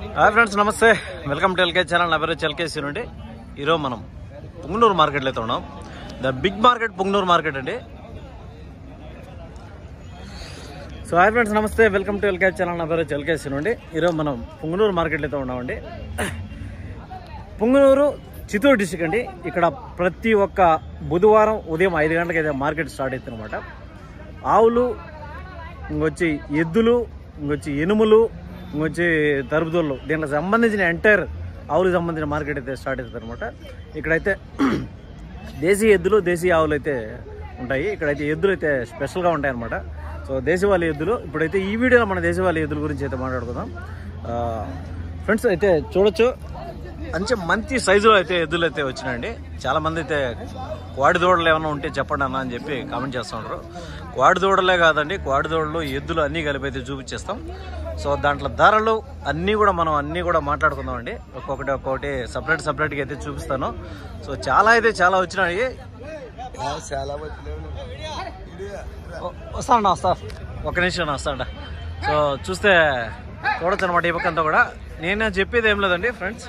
Hi friends, నమస్తే. Welcome to LK channel. నా పేరు ఎల్కేసీ నుండి. ఈరోజు మనం పుంగనూరు మార్కెట్లో అయితే ఉన్నాం. The big market Punganur market అండి. సో హాయ్ ఫ్రెండ్స్, నమస్తే. Welcome to LK channel. నా పేరు ఎల్కేసీ నుండి. ఈరోజు మనం పుంగనూరు మార్కెట్లో అయితే ఉన్నామండి. పుంగనూరు చిత్తూరు డిస్టిక్ అండి. ఇక్కడ ప్రతి ఒక్క బుధవారం ఉదయం 5 గంటలకు అయితే మార్కెట్ స్టార్ట్ అవుతుంది అనమాట. ఆవులు, ఇంకొచ్చి ఎద్దులు, ఇంకొచ్చి ఎనుములు, ఇంకొచ్చి తరుపుదోళ్ళు, దీనికి సంబంధించిన ఎంటైర్ ఆవులకు సంబంధించిన మార్కెట్ అయితే స్టార్ట్ అవుతుంది అనమాట. ఇక్కడైతే దేశీయ ఎద్దులు, దేశీయ ఆవులు అయితే ఉంటాయి. ఇక్కడైతే ఎద్దులు అయితే స్పెషల్గా ఉంటాయి అనమాట. సో దేశవాళీ ఎద్దులు. ఇప్పుడైతే ఈ వీడియోలో మన దేశవాళీ ఎద్దుల గురించి అయితే మాట్లాడుకుందాం. ఫ్రెండ్స్ అయితే చూడొచ్చు, మంచి సైజులో అయితే ఎద్దులు అయితే వచ్చినాయండి. చాలామంది అయితే కోడి దూడలు ఏమైనా ఉంటే చెప్పండి అన్న అని చెప్పి కామెంట్ చేస్తున్నారు. కోడి దూడలే కాదండి, కోడి దూడలు, ఎద్దులు అన్నీ కలిపి అయితే చూపించేస్తాం. సో దాంట్లో ధరలు అన్నీ కూడా మాట్లాడుకుందామండి. ఒక్కొక్కటి సపరేట్గా అయితే చూపిస్తాను. సో చాలా వచ్చినాయి. వస్తా ఒక నిమిషం వస్తాండ. సో చూస్తే చూడొచ్చు అనమాట. ఈ పక్కంతా కూడా నేను చెప్పేది ఏం లేదండి ఫ్రెండ్స్,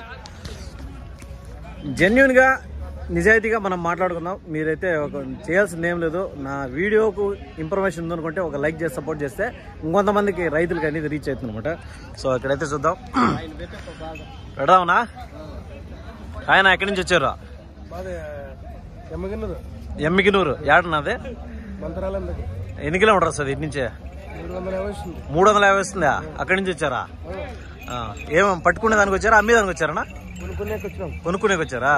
జెన్యున్గా నిజాయితీగా మనం మాట్లాడుకుందాం. మీరైతే చేయాల్సింది ఏం లేదు. నా వీడియోకు ఇన్ఫర్మేషన్ ఉందనుకుంటే ఒక లైక్ చేసి సపోర్ట్ చేస్తే ఇంకొంతమందికి రైతులకి అనేది రీచ్ అవుతుంది అనమాట. సో ఇక్కడైతే చూద్దాం. పెడదామనా? ఆయన ఎక్కడి నుంచి వచ్చారు? ఎమ్మిగినూరు. ఏడన్నది? ఎన్ని కిలోమీటర్ వస్తుంది ఇటు నుంచే? 350 వస్తుందా? అక్కడి నుంచి వచ్చారా? ఏమో పట్టుకునే దానికి వచ్చారా, అమ్మేదానికి వచ్చారా? కొనుక్కునేకి వచ్చారా?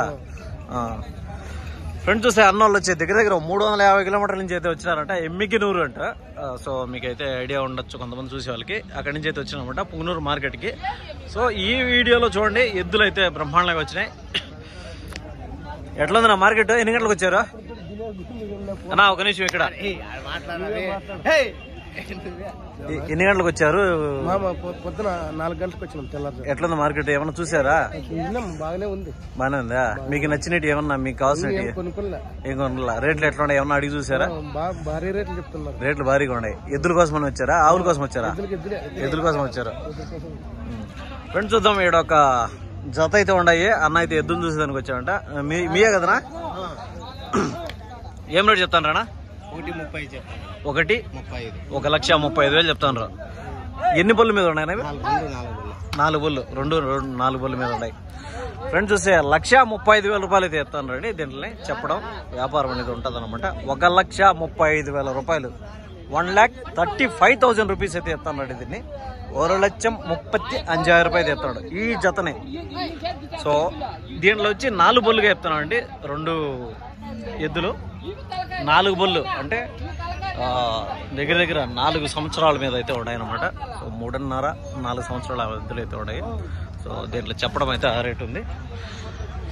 ఫ్రెండ్స్ చూస్తే అన్నోళ్ళు వచ్చే దగ్గర 350 కిలోమీటర్ల నుంచి అయితే వచ్చినారంట. ఎమ్మిగినూరు అంట. సో మీకైతే ఐడియా ఉండొచ్చు కొంతమంది చూసే వాళ్ళకి. అక్కడి నుంచి అయితే వచ్చినామంట పుంగనూరు మార్కెట్కి. సో ఈ వీడియోలో చూడండి, ఎద్దులు అయితే బ్రహ్మాండంగా వచ్చినాయి. ఎట్లా ఉంది నా మార్కెట్? ఎన్ని గంటలకు వచ్చారు అన్నా? ఒక నిమిషం. ఇక్కడ ఎన్ని గంటలకు వచ్చారు? పొద్దున 4 గంటలకు వచ్చినాం. తెల్లారు. ఎట్లుంది మార్కెట్? ఏమన్నా చూసారా? బాగానే ఉంది. బాగానే ఉందా? మీకు నచ్చినట్టు ఏమన్నా, మీకు కావాల్సినట్టు ఏం కొనుక్కోలే? రేట్లు ఎట్లా ఉన్నాయి? ఏమన్నా అడిగి చూసారా? భారీ రేట్లు చెప్తున్నారు. రేట్లు భారీగా ఉన్నాయి. ఎద్దుల కోసం వచ్చారా, ఆవుల కోసం వచ్చారా? ఎద్దుల కోసం వచ్చారు. ఫ్రెండ్స్ చూద్దాం. ఇక్కడ ఒక జత అయితే ఉన్నాయి. అన్న అయితే ఎద్దును చూసేదానికి వచ్చామంట. మీయే కదనా? ఏం రేటు చెప్తాను రానా? 1,35,000 చెప్తాను. ఎన్ని బళ్ళు మీద ఉన్నాయి? 4 బళ్ళు. 4 బళ్ళు మీద ఉన్నాయి. ఫ్రెండ్స్ చూస్తే 1,35,000 రూపాయలు అయితే చెప్తాను రండి. దీంట్లో చెప్పడం వ్యాపారం అనేది ఉంటుంది అనమాట. 1,35,000 రూపాయలు, 1,35,000 రూపీస్ అయితే చెప్తాను రండి. దీన్ని 1,35,000 రూపాయలు చెప్తాడు ఈ జతనే. సో దీంట్లో వచ్చి 4 బొల్లుగా చెప్తాను అండి. 2 ఎద్దులు 4 బొల్లు అంటే దగ్గర 4 సంవత్సరాల మీద అయితే ఉన్నాయన్నమాట. సో 3.5-4 సంవత్సరాల ఎద్దులు అయితే ఉన్నాయి. సో దీంట్లో చెప్పడం అయితే ఆ రేటు ఉంది.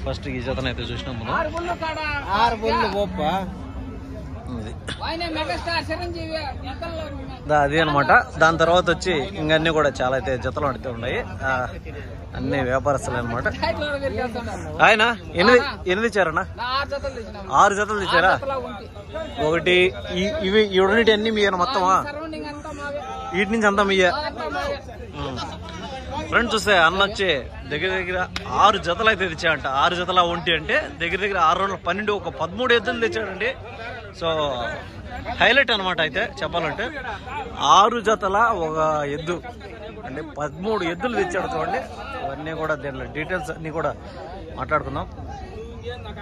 ఫస్ట్ ఈ జతను అయితే చూసినాం మనం. అది అనమాట. దాని తర్వాత వచ్చి ఇంకన్నీ కూడా చాలా అయితే జతలు అయితే ఉన్నాయి. అన్ని వ్యాపారస్తులు అనమాట. ఆయన ఎన్ని తెచ్చారన్నా? 6 జతలు తెచ్చారా? ఒకటి ఇవి ఇవి అన్ని మీ మొత్తమా? వీటి నుంచి అంతా మీయే. ఫ్రెండ్స్ చూస్తే అన్న వచ్చి దగ్గర 6 జతలు అయితే తెచ్చాడంట. 6 జతల ఒంటి అంటే దగ్గర 6 రోజులు 12, ఒక 13 ఎద్దులు తెచ్చాడండి. సో హైలైట్ అనమాట. అయితే చెప్పాలంటే 6 జతల ఒక ఎద్దు అంటే 13 ఎద్దులు తెచ్చాడు చూడండి. అవన్నీ కూడా దీంట్లో డీటెయిల్స్ అన్నీ కూడా మాట్లాడుకుందాం.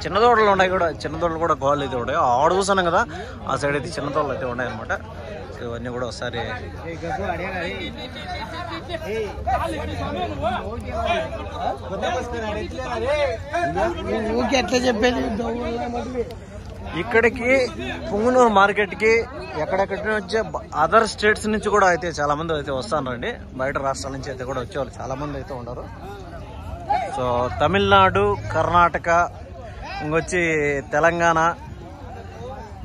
చిన్నదోడలు ఉన్నాయి కూడా, చిన్నదోడలు కూడా గోళ్ళు అయితే ఉన్నాయి. ఆడు చూసాను కదా, ఆ సైడ్ అయితే చిన్నదోడలు అయితే ఉన్నాయి అనమాట. సో ఇవన్నీ కూడా ఒకసారి ఇక్కడికి పుంగనూరు మార్కెట్కి ఎక్కడెక్కడి నుంచి అదర్ స్టేట్స్ నుంచి కూడా అయితే చాలా మంది అయితే వస్తారండి. బయట రాష్ట్రాల నుంచి అయితే కూడా వచ్చేవాళ్ళు చాలా మంది అయితే ఉన్నారు. సో తమిళనాడు, కర్ణాటక, ఇంకొచ్చి తెలంగాణ,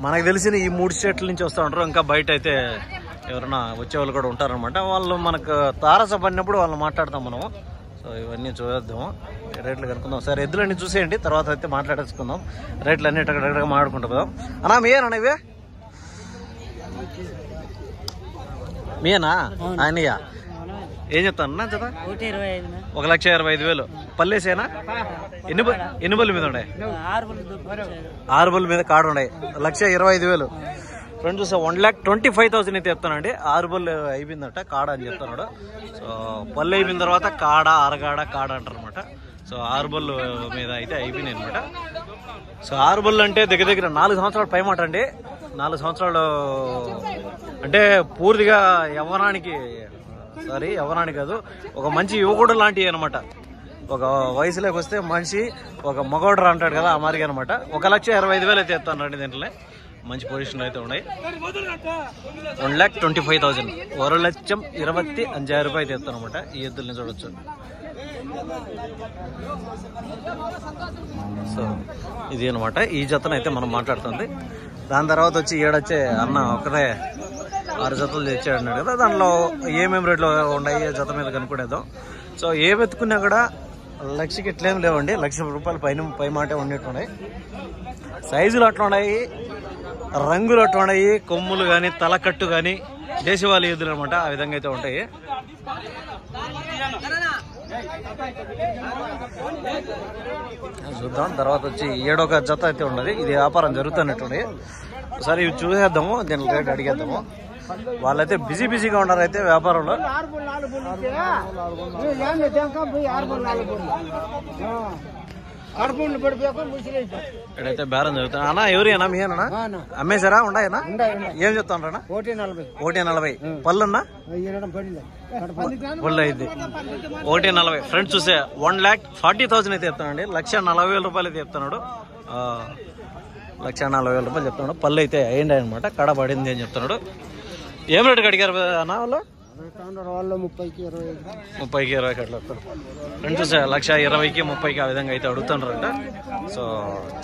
మనకు తెలిసిన ఈ 3 స్టేట్ల నుంచి వస్తూ ఉంటారు. ఇంకా బయట అయితే ఎవరైనా వచ్చేవాళ్ళు కూడా ఉంటారనమాట. వాళ్ళు మనకు తారసపడినప్పుడు వాళ్ళు మాట్లాడతాం మనము. సో ఇవన్నీ చూద్దాము, రేట్లు కనుక్కుందాం. సరే ఎద్దులన్నీ చూసేయండి, తర్వాత అయితే మాట్లాడేసుకుందాం. రేట్లు అన్ని ఎక్కడ మాట్లాడుకుంటూ పోదాం. అన్నా మీయేనా ఇవే? మీయేనా? ఆయనయ్యా ఏం చెప్తాను జత? 1,25,000. పల్లేసేనా? ఎన్ని బళ్ళు మీద ఉన్నాయి? 6 బళ్ళు మీద కాడ ఉన్నాయి. 1,25,000. ఫ్రెండ్స్ చూసా 1,25,000 అయితే చెప్తానండి. 6 బళ్ళు అయిపోయిందట కాడ అని చెప్తున్నాడు. సో పళ్ళు అయిపోయిన తర్వాత కాడ అరగాడ కాడ అంటారు అనమాట. సో 6 బళ్ళు మీద అయితే అయిపోయినాయి అనమాట. సో 6 బళ్ళు అంటే దగ్గర దగ్గర 4 సంవత్సరాల పైమాట అండి. 4 సంవత్సరాలు అంటే పూర్తిగా యవ్వనానికి కాదు, ఒక మంచి యువకుడు లాంటివి అనమాట. ఒక వయసులోకి వస్తే మనిషి ఒక మగోడరా అంటాడు కదా, ఆ మాదిరిగా అనమాట. 1,25,000 అయితే చెప్తానండి. దీంట్లో మంచి పొజిషన్ అయితే ఉన్నాయి. 1,25,000, 1,25,000 అయితే చెప్తాను అనమాట. ఈ ఎద్దుల్ని చూడొచ్చు. సో ఇది అనమాట ఈ జతనైతే మనం మాట్లాడుతుంది. దాని తర్వాత వచ్చి ఏడొచ్చే అన్న ఒకటే 6 జతలు తెచ్చాడు అన్నాడు కదా, దాంట్లో ఏమేమి రేట్లు ఉన్నాయి జత మీద కనుక్కునేద్దాం. సో ఏం ఎత్తుకున్నా కూడా 1,00,000కి ఇట్లేం లేవండి. 1,00,000 రూపాయలు పై మాటే ఉన్నట్టున్నాయి. సైజులు అట్లా ఉన్నాయి, రంగులు అట్లా ఉన్నాయి, కొమ్ములు కానీ తలకట్టు కానీ దేశవాళీ ఎద్దులు అనమాట. ఆ విధంగా అయితే ఉంటాయి. చూద్దాం. తర్వాత వచ్చి 7వ జత అయితే ఉన్నది. ఇది వ్యాపారం జరుగుతున్నట్టుండి. ఒకసారి ఇవి చూసేద్దాము, దీని రేట్ అడిగేద్దాము. వాళ్ళైతే బిజీగా ఉన్నారు అయితే వ్యాపారంలో. ఇక్కడైతే బేరం జరుగుతుంది. అన్నా ఎవరేనా మీ అన్నా అమ్మేశారా? ఉన్నాయనా? ఏం చెప్తాను? 1,40,000. పళ్ళున్నా పళ్ళు అయింది 1,40,000. ఫ్రెండ్స్ చూసే 1,40,000 అయితే చెప్తానండి. 1,40,000 రూపాయలు అయితే చెప్తున్నాడు. 1,40,000 రూపాయలు చెప్తున్నాడు. పళ్ళు అయితే అయ్యింది అనమాట, కడ పడింది అని చెప్తున్నాడు. ఏం రేటుకి అడిగారు అన్న వాళ్ళు? 30కి 20కి అట్లా వస్తారు. ఫ్రెండ్స్ చూసా 1,20,000కి 30కి ఆ విధంగా అయితే అడుగుతున్నారంట. సో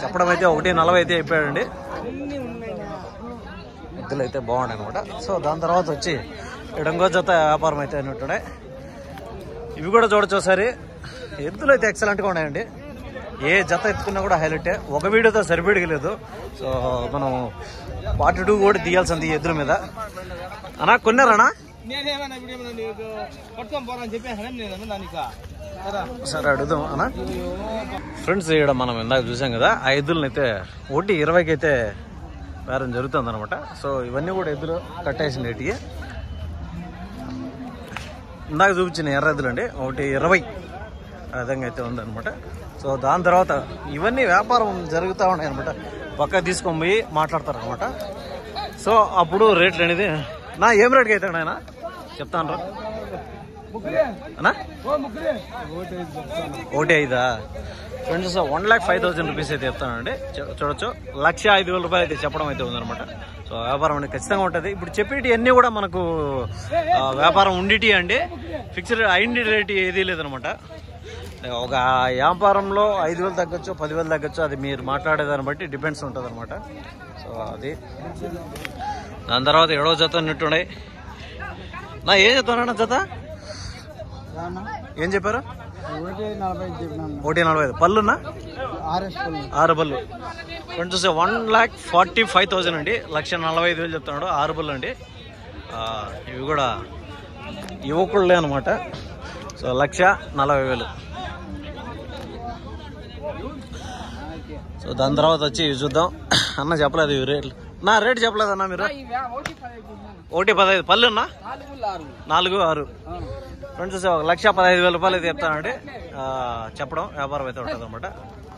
చెప్పడం అయితే 1,40,000 అయితే అయిపోయాడండి. ఎద్దులు అయితే బాగున్నాయి అనమాట. సో దాని తర్వాత వచ్చి ఎడంగో జత వ్యాపారం అయితే అయినట్టుడే. ఇవి కూడా చూడొచ్చు ఒకసారి. ఎద్దులు అయితే ఎక్సలెంట్గా ఉన్నాయండి. ఏ జత ఎత్తుకున్నా కూడా హైలైటే. ఒక వీడియోతో సరిపెడగలేదు. సో మనం పార్ట్ 2 కూడా తీయాల్సింది ఈ ఎద్దుల మీద. అన్నా కొన్నారన్నా? సరే అడుగుదాం అన్నా. ఫ్రెండ్స్ ఇక్కడ మనం ఇందాక చూసాం కదా, ఆ ఎద్దులను అయితే 1,20,000కి అయితే బేరం జరుగుతుంది అనమాట. సో ఇవన్నీ కూడా ఎద్దులు కట్టేసిన రేటుకి. ఇందాక చూపించిన ఎర్ర ఎద్దులు అండి 1,20,000 ఆ విధంగా అయితే ఉందన్నమాట. సో దాని తర్వాత ఇవన్నీ వ్యాపారం జరుగుతూ ఉన్నాయి అనమాట. పక్క తీసుకొని పోయి మాట్లాడతారు అనమాట. సో అప్పుడు రేట్లు అనేది నా ఏం రేట్కి అవుతాడు ఆయన చెప్తాను అన్నా? 1,5,000. ఫ్రెండ్స్ 1,05,000 రూపీస్ అయితే చెప్తానండి. చూడొచ్చు 1,05,000 రూపాయలు అయితే చెప్పడం అయితే ఉందనమాట. సో వ్యాపారం అనేది ఖచ్చితంగా ఉంటుంది. ఇప్పుడు చెప్పేటి అన్నీ కూడా మనకు వ్యాపారం ఉండిటి అండి. ఫిక్స్డ్ అయిన రేట్ ఏదీ లేదనమాట. ఒక వ్యాపారంలో 5,000 తగ్గొచ్చు, 10,000 తగ్గొచ్చు. అది మీరు మాట్లాడేదాన్ని బట్టి డిపెండ్స్ ఉంటుంది అనమాట. సో అది దాని తర్వాత 7వ జత ఉన్నట్టున్నాయి. నా ఏం చెప్తానన్నా జత? ఏం చెప్పారు? 1,40,000. పళ్ళున్నా 6 బళ్ళు. ఫ్రెండ్స్ చూసే 1,45,000 అండి. 1,45,000 చెప్తున్నాడు. 6 బళ్ళు అండి. ఇవి కూడా యువకుళ్ళే అనమాట. సో 1,40,000. సో దాని తర్వాత వచ్చి చూద్దాం. అన్న చెప్పలేదు ఇవి రేట్లు. నా రేటు చెప్పలేదు అన్న మీరు? 1,15,000. పళ్ళున్నా 4, 6. ఫ్రెండ్స్ చూసే 1,15,000 రూపాయలు అయితే చెప్తానండి. చెప్పడం వ్యాపారం అయితే ఉంటుంది అనమాట.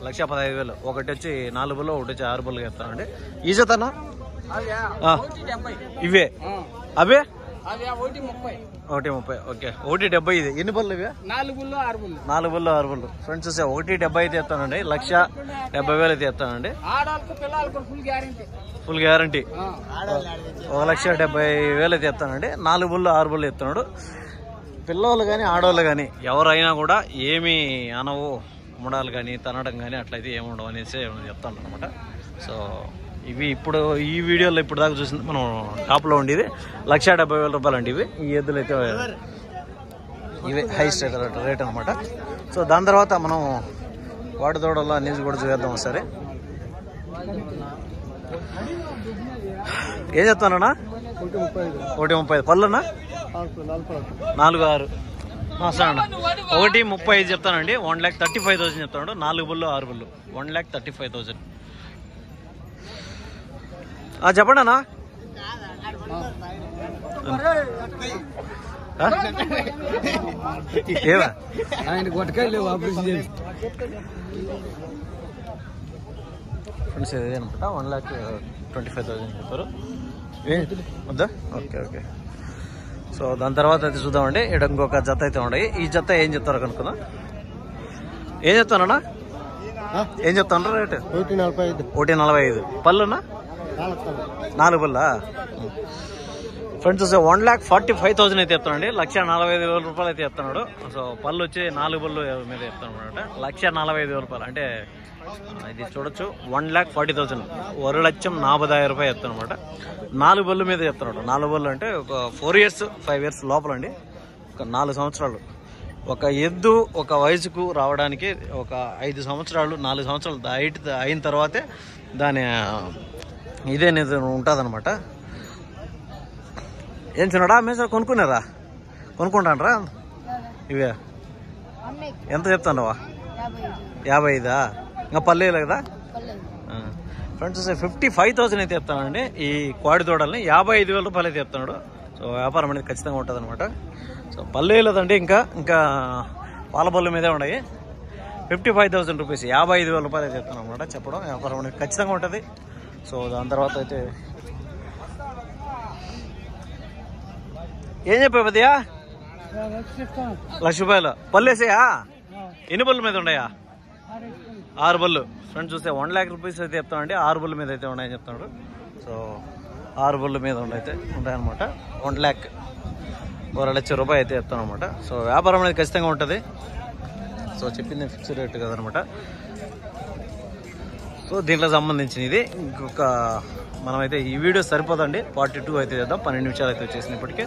1,15,000. ఒకటి వచ్చి 4 బళ్ళు, ఒకటి వచ్చి 6 బళ్ళు చెప్తానండి. ఈ జతనా ఇవే అవే 1,30. ఓకే 1,70. ఇది ఎన్ని బళ్ళు ఇవే? 4 బళ్ళు 6 బళ్ళు. ఫ్రెండ్స్ చూసే 1,70 అయితే చెప్తానండి. 1,70,000 అయితే చెప్తానండి. ఫుల్ గ్యారంటీ 1,70,000 అయితే చెప్తానండి. 4 బళ్ళు 6 బళ్ళు చెప్తున్నాడు. పిల్లలు కానీ ఆడవాళ్ళు కానీ ఎవరైనా కూడా ఏమీ అనవు, ఉమ్మడాలు కానీ తనడం కానీ అట్లయితే ఏముండవు అనేసి చెప్తాను అనమాట. సో ఇవి ఇప్పుడు ఈ వీడియోలో ఇప్పుడు దాకా చూసింది మనం టాప్లో ఉండేది 1,70,000 రూపాయలు అండి. ఇవి ఈ ఎద్దులు అయితే ఇవి హైయెస్ట్ రేట్ అనమాట. సో దాని తర్వాత మనం వాటి దూడల్లో అన్నీ కూడా చూద్దాం ఒకసారి. ఏం చెప్తానన్నా? 1,30. పళ్ళున్నా 4, 6. సరే అన్న 1,35,000 చెప్తానండి. 1,35,000 చెప్తాడు. 4 బుల్లు 6 బుల్లు 1,35,000. చెప్పండి అన్న. ఏవా ఆయన కొట్టకాయలు ఆపరేషన్ చేసి ఫ్రెండ్స్ ఇదే అనమాట. 1,25,000 చెప్తారు. వద్దా? Okay okay. సో దాని తర్వాత అయితే చూద్దామండి. ఇక్కడ ఇంకొక జత అయితే ఉన్నాయి. ఈ జత ఏం చెప్తారో కనుక్కుందాం. ఏం చెప్తానన్నా? ఏం చెప్తాను రేటు? 1,45,000. పళ్ళున్నా 4 పళ్ళా? ఫ్రెండ్స్ చూస్తే 1,45,000 అయితే చెప్తానండి. 1,45,000 రూపాయలు అయితే చెప్తున్నాడు. సో పళ్ళు వచ్చి 4 పళ్ళు మీద చెప్తాను అనమాట. 1,45,000 రూపాయలు అంటే ఇది చూడొచ్చు. 1,40,000 1,40,000 రూపాయలు చెప్తాను అనమాట. 4 బళ్ళు మీద చెప్తున్నాడు. 4 బళ్ళు అంటే ఒక 4 years 5 years లోపల అండి. ఒక 4 సంవత్సరాలు. ఒక ఎద్దు ఒక వయసుకు రావడానికి ఒక 5 సంవత్సరాలు 4 సంవత్సరాలు హైట్ అయిన తర్వాతే దాని ఇదేనేది ఉంటుంది అనమాట. ఏం చిన్నడా మేము సార్ కొనుక్కున్నారా? కొనుక్కుంటానరా ఇవే? ఎంత చెప్తానవా? 55. ఇంకా పల్లెలు కదా ఫ్రెండ్స్. 55,000 అయితే చెప్తానండి. ఈ కోడి దూడల్ని 55,000 రూపాయలు అయితే చెప్తున్నాడు. సో వ్యాపారం అనేది ఖచ్చితంగా ఉంటుంది అనమాట. సో పల్లె లేదండి. ఇంకా పాల బళ్ళు మీదే ఉన్నాయి. 55,000 రూపీస్ 55,000 రూపాయలు అయితే చెప్తాను అనమాట. చెప్పడం వ్యాపారం అనేది ఖచ్చితంగా ఉంటుంది. సో దాని తర్వాత అయితే ఏం చెప్పావు పెద్దయా? 1,00,000 రూపాయలు. పళ్ళు వేసాయా? ఎన్ని బళ్ళు మీద ఉన్నాయా? 6 బళ్ళు. ఫ్రెండ్స్ చూస్తే 1,00,000 రూపీస్ అయితే చెప్తామండి. 6 బళ్ళు మీద అయితే ఉన్నాయని చెప్తున్నాడు. సో 6 బళ్ళు మీద ఉంటాయన్నమాట. 1,00,000 1,00,000 రూపాయలు అయితే చెప్తాను అనమాట. సో వ్యాపారం అనేది ఖచ్చితంగా ఉంటుంది. సో చెప్పింది ఫిక్స్డ్ రేట్ కదనమాట. సో దీంట్లో సంబంధించిన ఇది ఇంకొక మనమైతే ఈ వీడియో సరిపోదండి. 42 అయితే చేద్దాం. 12 నిమిషాలు అయితే వచ్చేసినప్పటికీ.